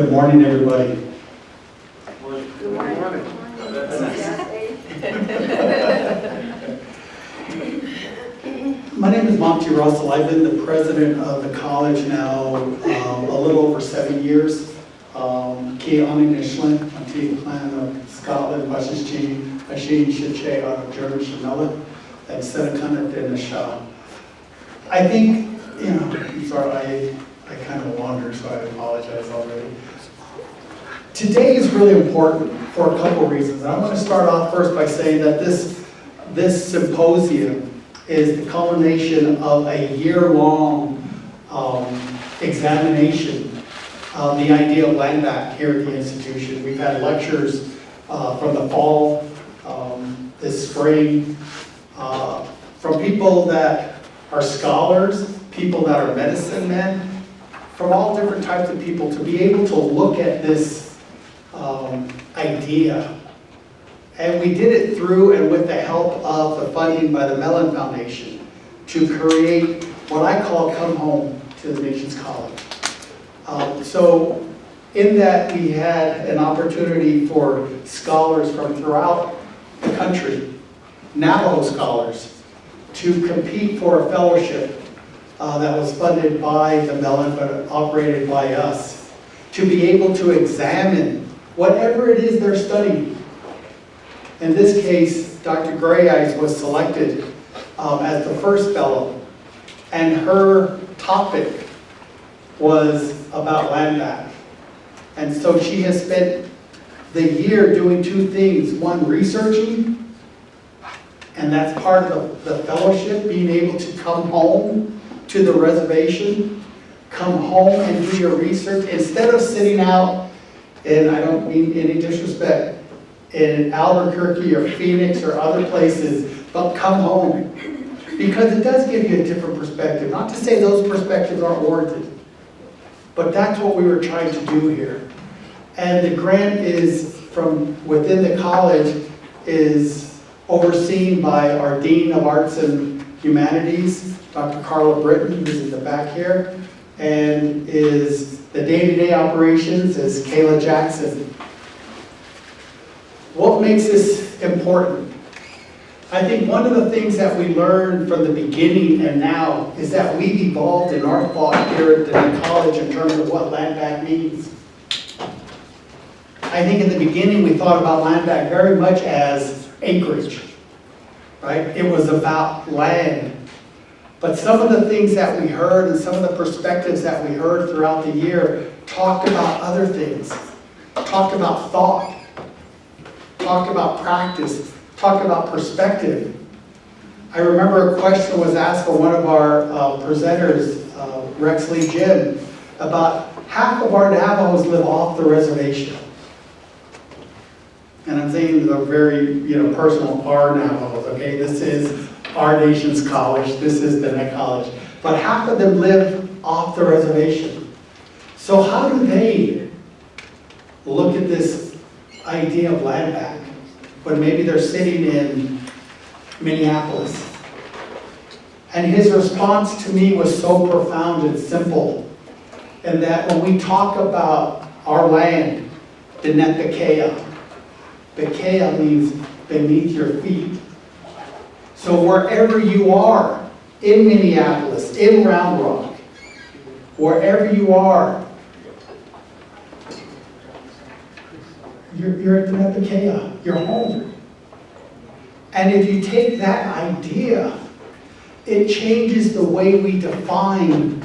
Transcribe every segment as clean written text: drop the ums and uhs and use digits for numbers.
Good morning, everybody. Good morning. My name is Monty Roessel. I've been the president of the college now a little over 7 years. Ki Anishlan, Monty Clan of Scotland, Bashishchi, Ashin Shiche out of German Shamela, and Senekanat in the Shah. I think, I'm sorry, I kind of wander, so I apologize already. Today is really important for a couple reasons. I want to start off first by saying that this symposium is the culmination of a year-long examination of the idea of Landback here at the institution. We've had lectures from the fall, this spring, from people that are scholars, people that are medicine men, from all different types of people, to be able to look at this idea. And we did it through and with the help of the funding by the Mellon Foundation to create what I call Come Home to the Nation's College. So in that we had an opportunity for scholars from throughout the country, Navajo scholars, to compete for a fellowship that was funded by the Mellon but operated by us, to be able to examine whatever it is they're studying. In this case, Dr. Greyeyes was selected as the first fellow, and her topic was about Landback. And so she has spent the year doing two things. One, researching, and that's part of the fellowship, being able to come home to the reservation, come home and do your research, instead of sitting out, and I don't mean any disrespect, in Albuquerque or Phoenix or other places, but come home. Because it does give you a different perspective. Not to say those perspectives aren't warranted, but that's what we were trying to do here. And the grant is from within the college, is overseen by our Dean of Arts and Humanities, Dr. Carla Britton, who's in the back here, and is the day-to-day operations is Kayla Jackson. What makes this important? I think one of the things that we learned from the beginning and now is that we've evolved in our thought here at the college in terms of what Landback means. I think in the beginning we thought about Landback very much as acreage, right? It was about land. But some of the things that we heard and some of the perspectives that we heard throughout the year talked about other things, talked about thought, talked about practice, talked about perspective. I remember a question was asked for one of our presenters, Rex Lee Jim, about half of our Navajos live off the reservation. And I'm saying they're very personal, our Navajos, okay? This is our nation's college, this is Diné College. But half of them live off the reservation. So how do they look at this idea of Landback when maybe they're sitting in Minneapolis? And his response to me was so profound and simple, in that when we talk about our land, the Nihikeyah, Nihikeyah means beneath your feet. So wherever you are, in Minneapolis, in Round Rock, wherever you are, you're at the Nihikeyah, you're home. And if you take that idea, it changes the way we define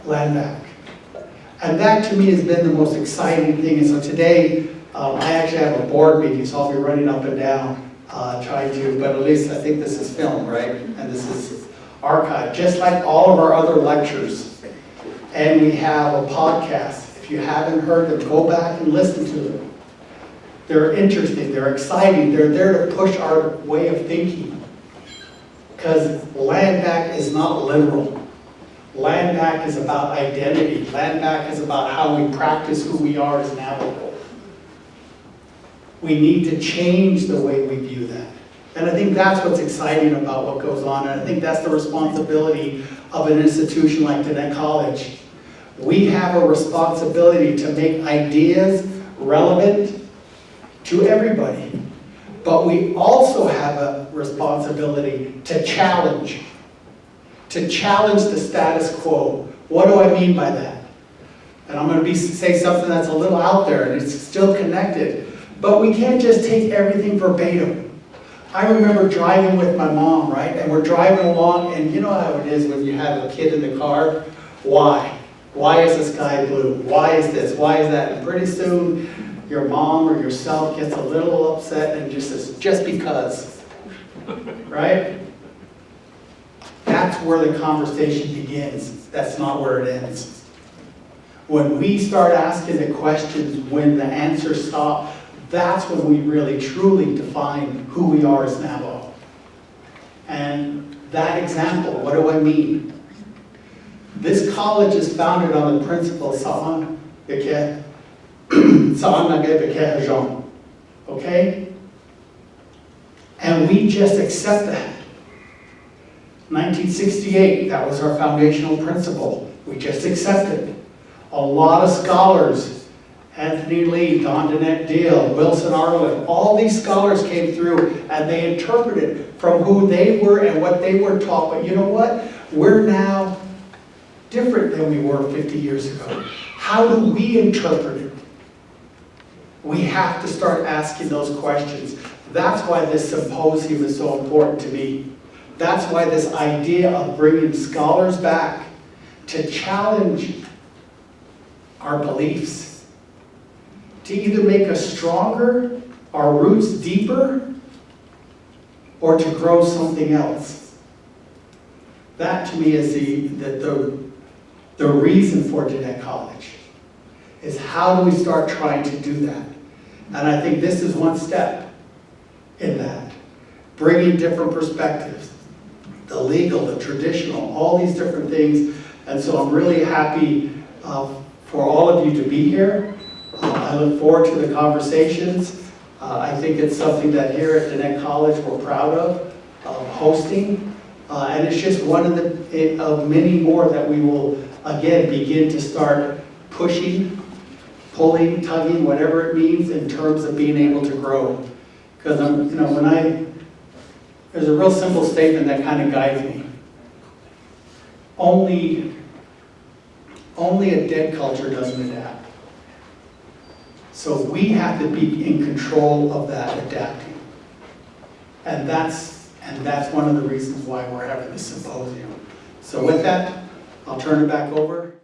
Landback. And that to me has been the most exciting thing. And so today, I actually have a board meeting, so I'll be running up and down trying to, but at least I think this is filmed, right? And this is archived, just like all of our other lectures. And we have a podcast. If you haven't heard them, go back and listen to them. They're interesting, they're exciting, they're there to push our way of thinking. Because Landback is not literal. Landback is about identity. Landback is about how we practice who we are as Navajo. We need to change the way we view that. And I think that's what's exciting about what goes on. And I think that's the responsibility of an institution like Diné College, We have a responsibility to make ideas relevant to everybody. But we also have a responsibility to challenge the status quo. What do I mean by that? And I'm going to say something that's a little out there and it's still connected. But we can't just take everything verbatim. I remember driving with my mom, right? And we're driving along, and you know how it is when you have a kid in the car? Why? Why is the sky blue? Why is this? Why is that? And pretty soon, your mom or yourself gets a little upset and just says, just because. Right? That's where the conversation begins. That's not where it ends. When we start asking the questions, when the answers stop, that's when we really truly define who we are as Navajo. And that example, what do I mean? This college is founded on the principle Sa'an Beke, Sa'an Nage Beke Hajon. Okay? And we just accept that. 1968, that was our foundational principle. We just accept it. A lot of scholars, Anthony Lee, Don Diné, Wilson Arlen, all these scholars came through and they interpreted from who they were and what they were taught. But you know what? We're now different than we were 50 years ago. How do we interpret it? We have to start asking those questions. That's why this symposium is so important to me. That's why this idea of bringing scholars back to challenge our beliefs, to either make us stronger, our roots deeper, or to grow something else. That to me is the reason for Diné College, is how do we start trying to do that? And I think this is one step in that. Bringing different perspectives, the legal, the traditional, all these different things. And so I'm really happy for all of you to be here. I look forward to the conversations. I think it's something that here at Diné College we're proud of hosting. And it's just one of many more that we will, again, begin to start pushing, pulling, tugging, whatever it means in terms of being able to grow. Because there's a real simple statement that kind of guides me. Only a dead culture doesn't adapt. So we have to be in control of that adapting. And that's one of the reasons why we're having this symposium. So with that, I'll turn it back over.